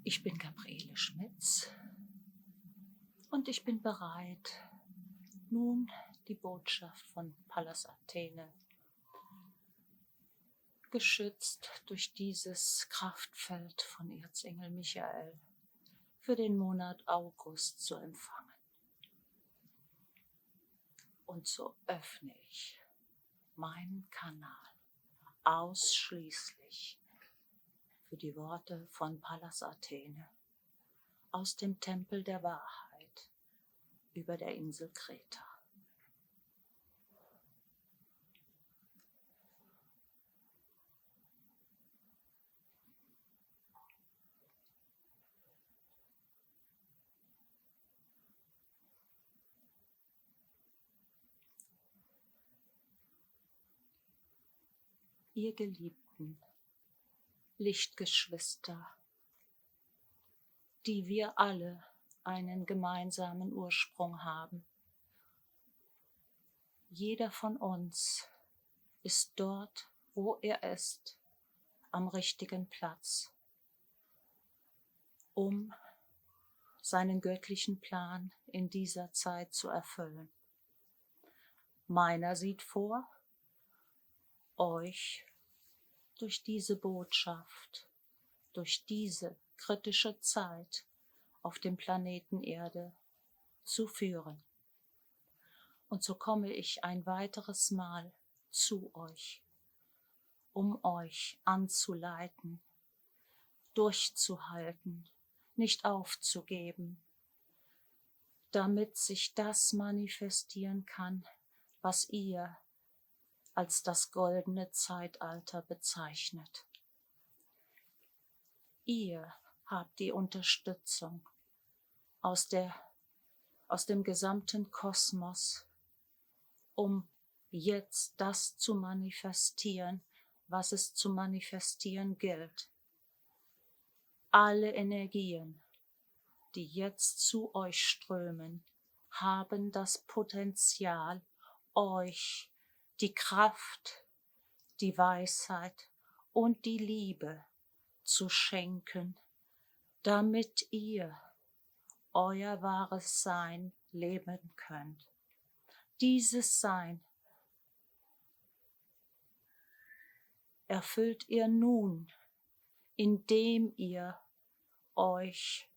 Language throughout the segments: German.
Ich bin Gabriele Schmitz und ich bin bereit, nun die Botschaft von Pallas Athene, geschützt durch dieses Kraftfeld von Erzengel Michael, für den Monat August zu empfangen. Und so öffne ich meinen Kanal ausschließlich für die Worte von Pallas Athene aus dem Tempel der Wahrheit über der Insel Kreta. Ihr geliebten Lichtgeschwister, die wir alle einen gemeinsamen Ursprung haben. Jeder von uns ist dort, wo er ist, am richtigen Platz, um seinen göttlichen Plan in dieser Zeit zu erfüllen. Meiner sieht vor, euch durch diese Botschaft, durch diese kritische Zeit auf dem Planeten Erde zu führen. Und so komme ich ein weiteres Mal zu euch, um euch anzuleiten, durchzuhalten, nicht aufzugeben, damit sich das manifestieren kann, was ihr als das goldene Zeitalter bezeichnet. Ihr habt die Unterstützung aus dem gesamten Kosmos, um jetzt das zu manifestieren, was es zu manifestieren gilt. Alle Energien, die jetzt zu euch strömen, haben das Potenzial, euch die Kraft, die Weisheit und die Liebe zu schenken, damit ihr euer wahres Sein leben könnt. Dieses Sein erfüllt ihr nun, indem ihr euch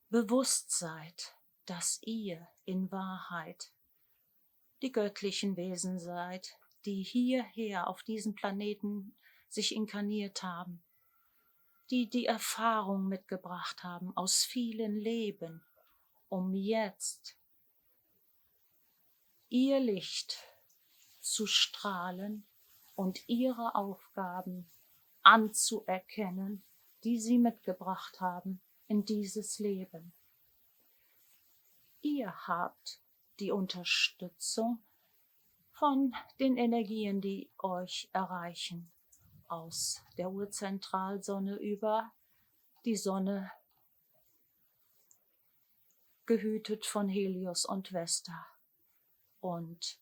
bewusst seid, dass ihr in Wahrheit die göttlichen Wesen seid, die hierher auf diesem Planeten sich inkarniert haben, die die Erfahrung mitgebracht haben aus vielen Leben, um jetzt ihr Licht zu strahlen und ihre Aufgaben anzuerkennen, die sie mitgebracht haben in dieses Leben. Ihr habt die Unterstützung von den Energien, die euch erreichen, aus der Urzentralsonne über die Sonne, gehütet von Helios und Vesta. Und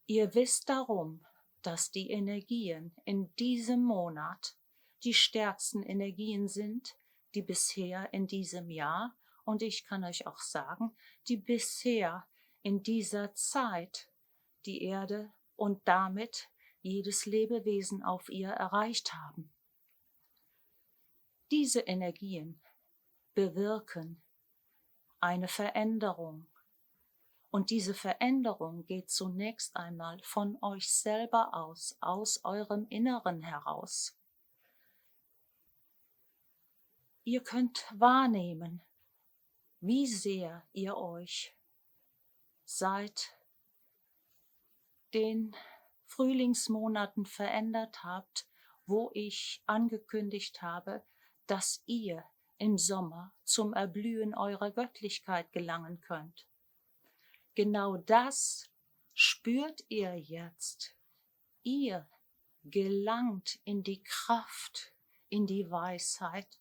ihr wisst darum, dass die Energien in diesem Monat die stärksten Energien sind, die bisher in diesem Jahr, und ich kann euch auch sagen, die bisher in dieser Zeit die Erde und damit jedes Lebewesen auf ihr erreicht haben. Diese Energien bewirken eine Veränderung. Und diese Veränderung geht zunächst einmal von euch selber aus eurem Inneren heraus. Ihr könnt wahrnehmen, wie sehr ihr euch seit den Frühlingsmonaten verändert habt, wo ich angekündigt habe, dass ihr im Sommer zum Erblühen eurer Göttlichkeit gelangen könnt. Genau das spürt ihr jetzt. Ihr gelangt in die Kraft, in die Weisheit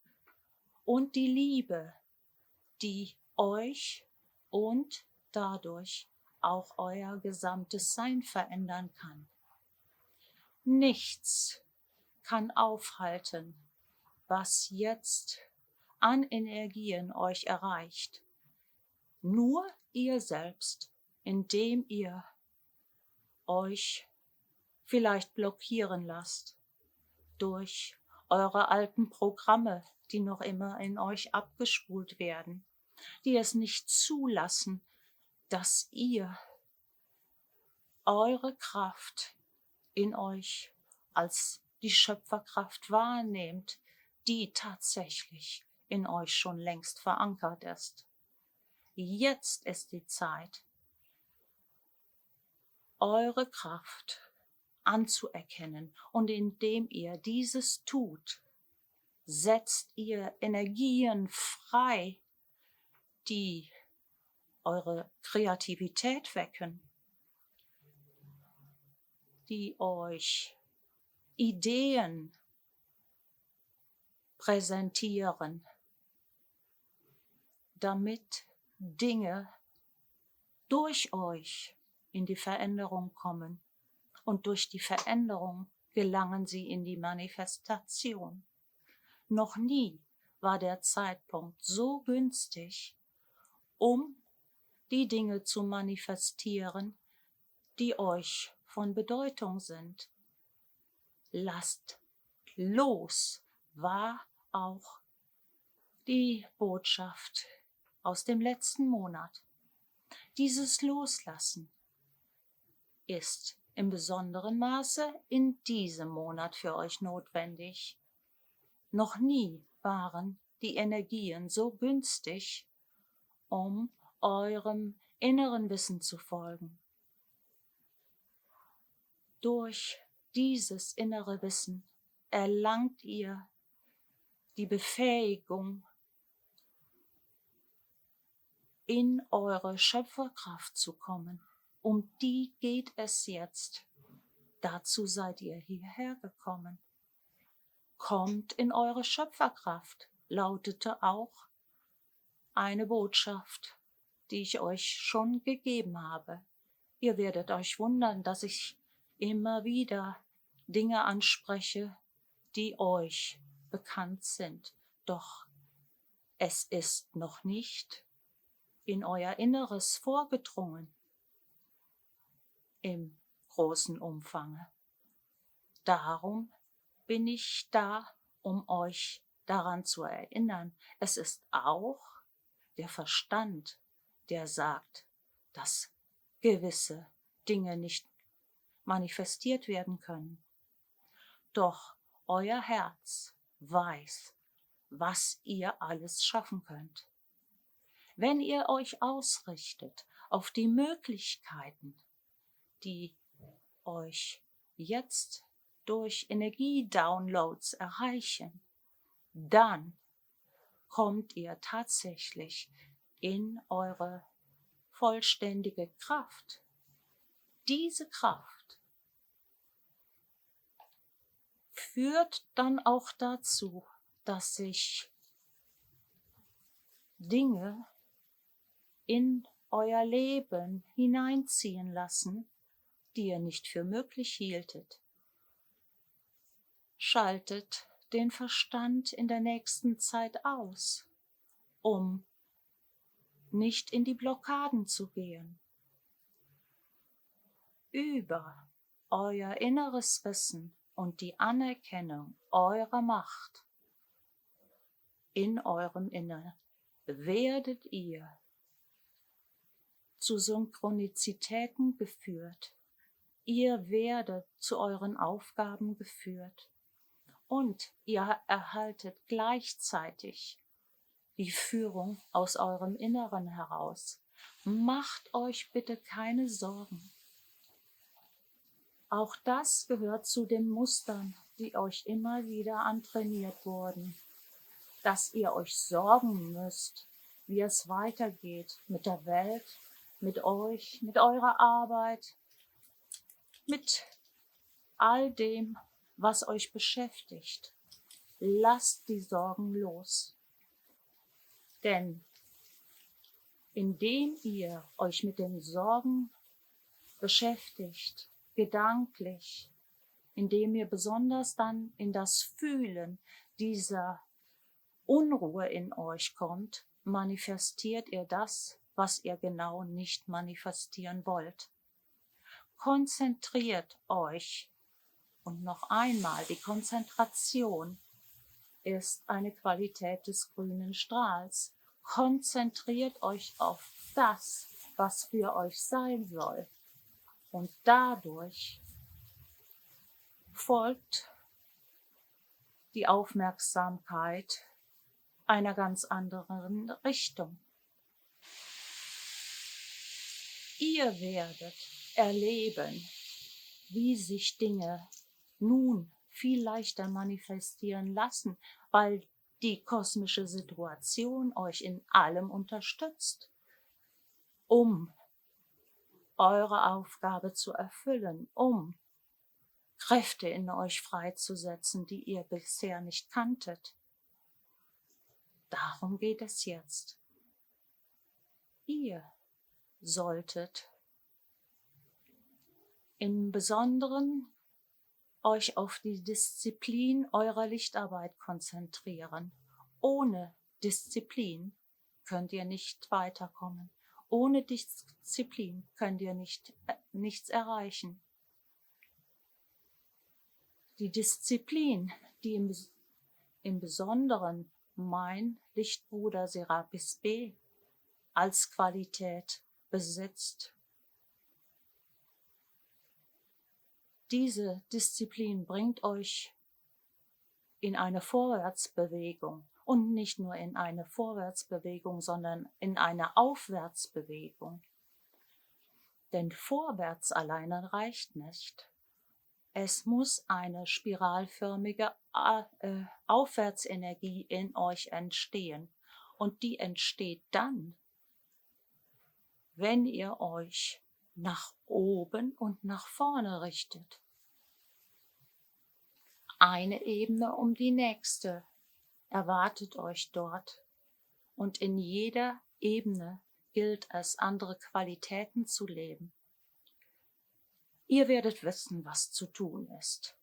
und die Liebe, die euch und dadurch auch euer gesamtes Sein verändern kann. Nichts kann aufhalten, was jetzt an Energien euch erreicht. Nur ihr selbst, indem ihr euch vielleicht blockieren lasst durch eure alten Programme, die noch immer in euch abgespult werden, die es nicht zulassen, dass ihr eure Kraft in euch als die Schöpferkraft wahrnehmt, die tatsächlich in euch schon längst verankert ist. Jetzt ist die Zeit, eure Kraft anzuerkennen, und indem ihr dieses tut, setzt ihr Energien frei, die eure Kreativität wecken, die euch Ideen präsentieren, damit Dinge durch euch in die Veränderung kommen, und durch die Veränderung gelangen sie in die Manifestation. Noch nie war der Zeitpunkt so günstig, um die Dinge zu manifestieren, die euch von Bedeutung sind. Lasst los, war auch die Botschaft aus dem letzten Monat. Dieses Loslassen ist im besonderen Maße in diesem Monat für euch notwendig. Noch nie waren die Energien so günstig, um eurem inneren Wissen zu folgen. Durch dieses innere Wissen erlangt ihr die Befähigung, in eure Schöpferkraft zu kommen. Um die geht es jetzt. Dazu seid ihr hierher gekommen. Kommt in eure Schöpferkraft, lautete auch eine Botschaft, die ich euch schon gegeben habe. Ihr werdet euch wundern, dass ich immer wieder Dinge anspreche, die euch bekannt sind. Doch es ist noch nicht in euer Inneres vorgedrungen im großen Umfange. Darum bin ich da, um euch daran zu erinnern. Es ist auch der Verstand, der sagt, dass gewisse Dinge nicht manifestiert werden können. Doch euer Herz weiß, was ihr alles schaffen könnt. Wenn ihr euch ausrichtet auf die Möglichkeiten, die euch jetzt durch Energiedownloads erreichen, dann kommt ihr tatsächlich in eure vollständige Kraft. Diese Kraft führt dann auch dazu, dass sich Dinge in euer Leben hineinziehen lassen, die ihr nicht für möglich hieltet. Schaltet den Verstand in der nächsten Zeit aus, um nicht in die Blockaden zu gehen. Über euer inneres Wissen und die Anerkennung eurer Macht in eurem Inneren werdet ihr zu Synchronizitäten geführt. Ihr werdet zu euren Aufgaben geführt und ihr erhaltet gleichzeitig die Führung aus eurem Inneren heraus. Macht euch bitte keine Sorgen. Auch das gehört zu den Mustern, die euch immer wieder antrainiert wurden, dass ihr euch sorgen müsst, wie es weitergeht mit der Welt, mit euch, mit eurer Arbeit, mit all dem, was euch beschäftigt. Lasst die Sorgen los. Denn indem ihr euch mit den Sorgen beschäftigt, gedanklich, indem ihr besonders dann in das Fühlen dieser Unruhe in euch kommt, manifestiert ihr das, was ihr genau nicht manifestieren wollt. Konzentriert euch. Und noch einmal, die Konzentration ist eine Qualität des grünen Strahls. Konzentriert euch auf das, was für euch sein soll. Und dadurch folgt die Aufmerksamkeit einer ganz anderen Richtung. Ihr werdet erleben, wie sich Dinge nun viel leichter manifestieren lassen, weil die kosmische Situation euch in allem unterstützt, um eure Aufgabe zu erfüllen, um Kräfte in euch freizusetzen, die ihr bisher nicht kanntet. Darum geht es jetzt. Ihr solltet im Besonderen euch auf die Disziplin eurer Lichtarbeit konzentrieren. Ohne Disziplin könnt ihr nicht weiterkommen. Ohne Disziplin könnt ihr nichts erreichen. Die Disziplin, die im Besonderen mein Lichtbruder Serapis B als Qualität besitzt, diese Disziplin bringt euch in eine Vorwärtsbewegung und nicht nur in eine Vorwärtsbewegung, sondern in eine Aufwärtsbewegung. Denn vorwärts alleine reicht nicht. Es muss eine spiralförmige Aufwärtsenergie in euch entstehen. Und die entsteht dann, wenn ihr euch nach oben und nach vorne richtet. Eine Ebene um die nächste erwartet euch dort. Und in jeder Ebene gilt es, andere Qualitäten zu leben. Ihr werdet wissen, was zu tun ist.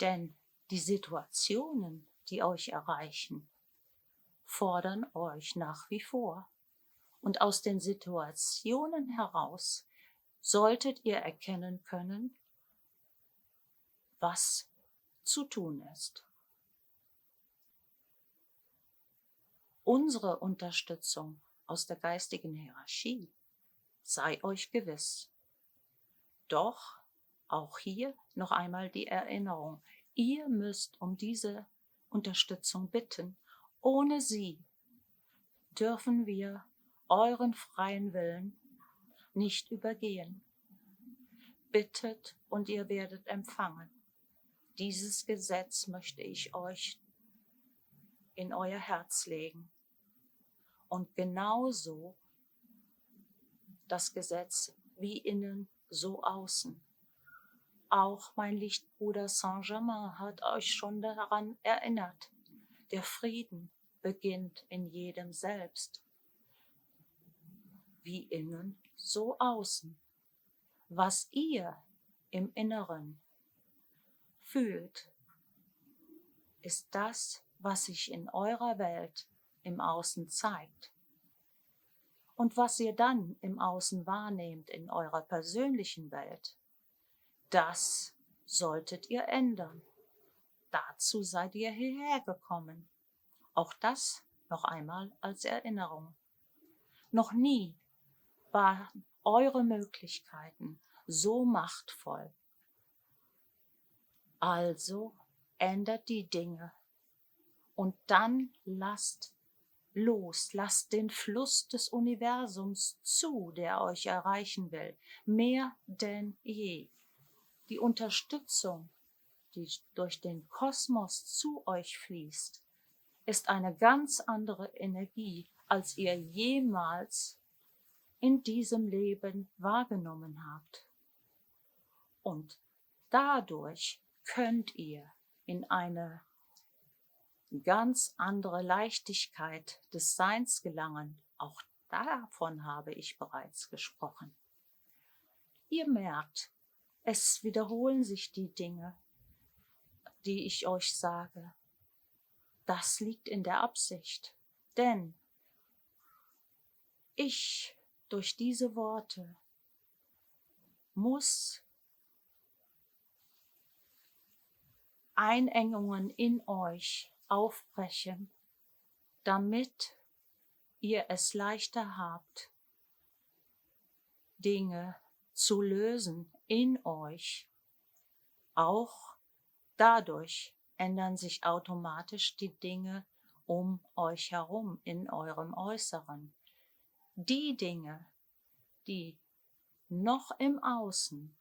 Denn die Situationen, die euch erreichen, fordern euch nach wie vor. Und aus den Situationen heraus solltet ihr erkennen können, was zu tun ist. Unsere Unterstützung aus der geistigen Hierarchie sei euch gewiss. Doch auch hier noch einmal die Erinnerung, ihr müsst um diese Unterstützung bitten. Ohne sie dürfen wir euren freien Willen nicht übergehen. Bittet und ihr werdet empfangen. Dieses Gesetz möchte ich euch in euer Herz legen. Und genauso das Gesetz wie innen, so außen. Auch mein Lichtbruder Saint-Germain hat euch schon daran erinnert. Der Frieden beginnt in jedem selbst. Wie innen, so außen. Was ihr im Inneren fühlt, ist das, was sich in eurer Welt im Außen zeigt. Und was ihr dann im Außen wahrnehmt in eurer persönlichen Welt, das solltet ihr ändern. Dazu seid ihr hierher gekommen. Auch das noch einmal als Erinnerung. Noch nie waren eure Möglichkeiten so machtvoll. Also ändert die Dinge und dann lasst los, lasst den Fluss des Universums zu, der euch erreichen will, mehr denn je. Die Unterstützung, die durch den Kosmos zu euch fließt, ist eine ganz andere Energie, als ihr jemals in diesem Leben wahrgenommen habt. Und dadurch könnt ihr in eine ganz andere Leichtigkeit des Seins gelangen. Auch davon habe ich bereits gesprochen. Ihr merkt, es wiederholen sich die Dinge, die ich euch sage. Das liegt in der Absicht, denn ich durch diese Worte muss Einengungen in euch aufbrechen, damit ihr es leichter habt, Dinge zu lösen in euch. Auch dadurch ändern sich automatisch die Dinge um euch herum in eurem Äußeren. Die Dinge, die noch im Außen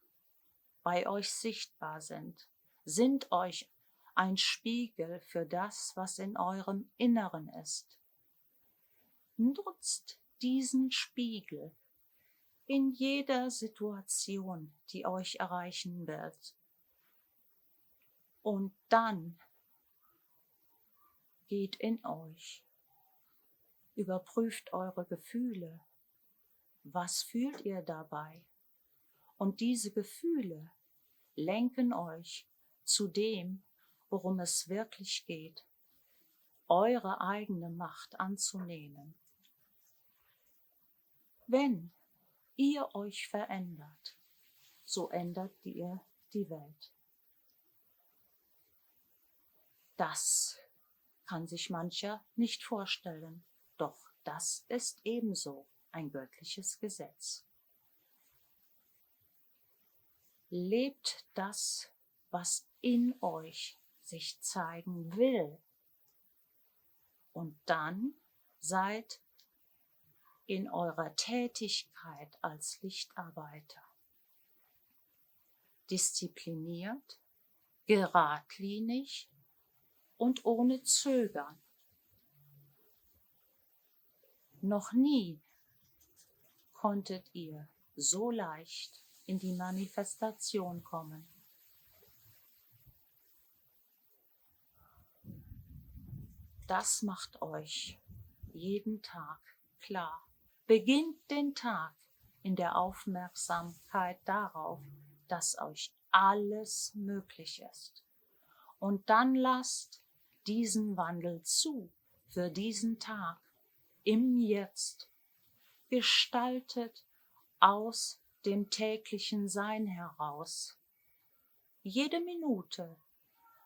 bei euch sichtbar sind euch ein Spiegel für das, was in eurem Inneren ist. Nutzt diesen Spiegel in jeder Situation, die euch erreichen wird. Und dann geht in euch, überprüft eure Gefühle. Was fühlt ihr dabei? Und diese Gefühle lenken euch zu dem, worum es wirklich geht, eure eigene Macht anzunehmen. Wenn ihr euch verändert, so ändert ihr die Welt. Das kann sich mancher nicht vorstellen, doch das ist ebenso ein göttliches Gesetz. Lebt das, was in euch sich zeigen will, und dann seid in eurer Tätigkeit als Lichtarbeiter diszipliniert, geradlinig und ohne Zögern. Noch nie konntet ihr so leicht in die Manifestation kommen. Das macht euch jeden Tag klar. Beginnt den Tag in der Aufmerksamkeit darauf, dass euch alles möglich ist. Und dann lasst diesen Wandel zu für diesen Tag im Jetzt, gestaltet aus dem täglichen Sein heraus. Jede Minute,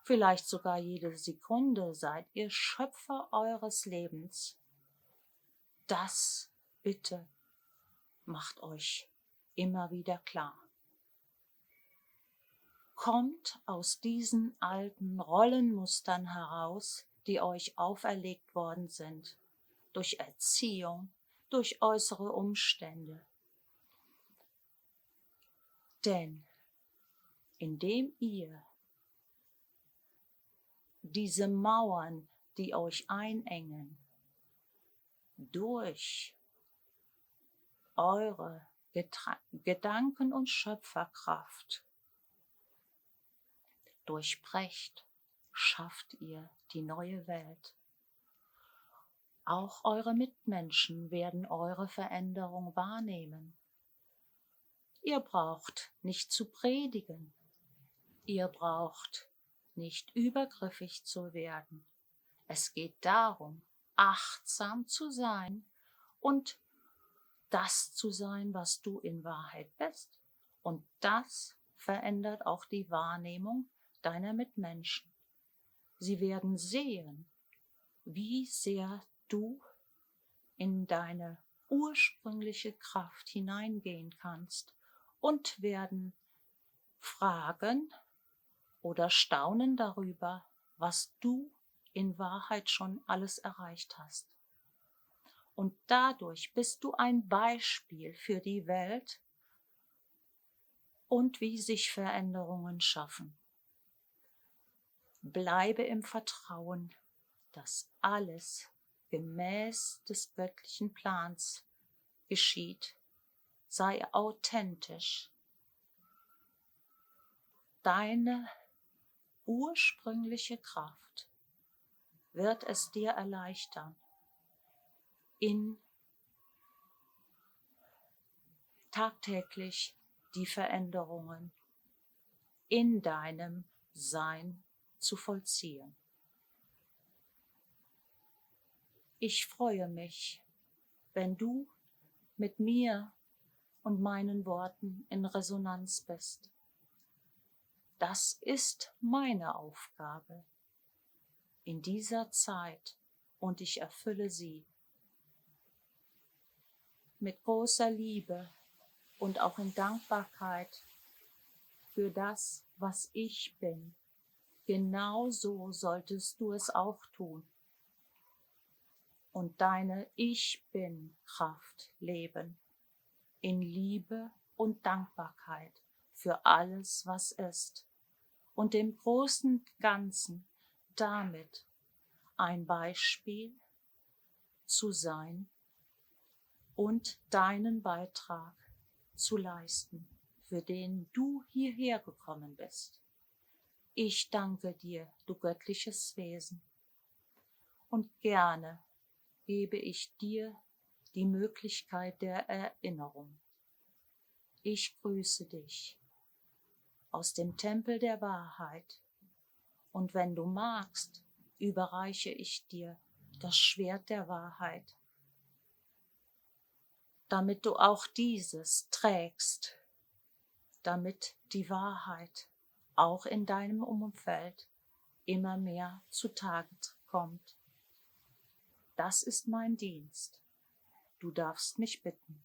vielleicht sogar jede Sekunde seid ihr Schöpfer eures Lebens. Das bitte macht euch immer wieder klar. Kommt aus diesen alten Rollenmustern heraus, die euch auferlegt worden sind, durch Erziehung, durch äußere Umstände. Denn indem ihr diese Mauern, die euch einengen, durch eure Gedanken- und Schöpferkraft durchbrecht, schafft ihr die neue Welt. Auch eure Mitmenschen werden eure Veränderung wahrnehmen. Ihr braucht nicht zu predigen. Ihr braucht nicht übergriffig zu werden. Es geht darum, achtsam zu sein und das zu sein, was du in Wahrheit bist. Und das verändert auch die Wahrnehmung deiner Mitmenschen. Sie werden sehen, wie sehr du in deine ursprüngliche Kraft hineingehen kannst und werden fragen oder staunen darüber, was du in Wahrheit schon alles erreicht hast. Und dadurch bist du ein Beispiel für die Welt und wie sich Veränderungen schaffen. Bleibe im Vertrauen, dass alles gemäß des göttlichen Plans geschieht. Sei authentisch. Deine ursprüngliche Kraft wird es dir erleichtern, in tagtäglich die Veränderungen in deinem Sein zu vollziehen. Ich freue mich, wenn du mit mir und meinen Worten in Resonanz bist. Das ist meine Aufgabe in dieser Zeit und ich erfülle sie mit großer Liebe und auch in Dankbarkeit für das, was ich bin. Genau so solltest du es auch tun und deine Ich Bin-Kraft leben, in Liebe und Dankbarkeit für alles, was ist und im großen Ganzen damit ein Beispiel zu sein und deinen Beitrag zu leisten, für den du hierher gekommen bist. Ich danke dir, du göttliches Wesen, und gerne gebe ich dir die Möglichkeit der Erinnerung. Ich grüße dich aus dem Tempel der Wahrheit, und wenn du magst, überreiche ich dir das Schwert der Wahrheit, damit du auch dieses trägst, damit die Wahrheit auch in deinem Umfeld immer mehr zutage kommt. Das ist mein Dienst. Du darfst mich bitten.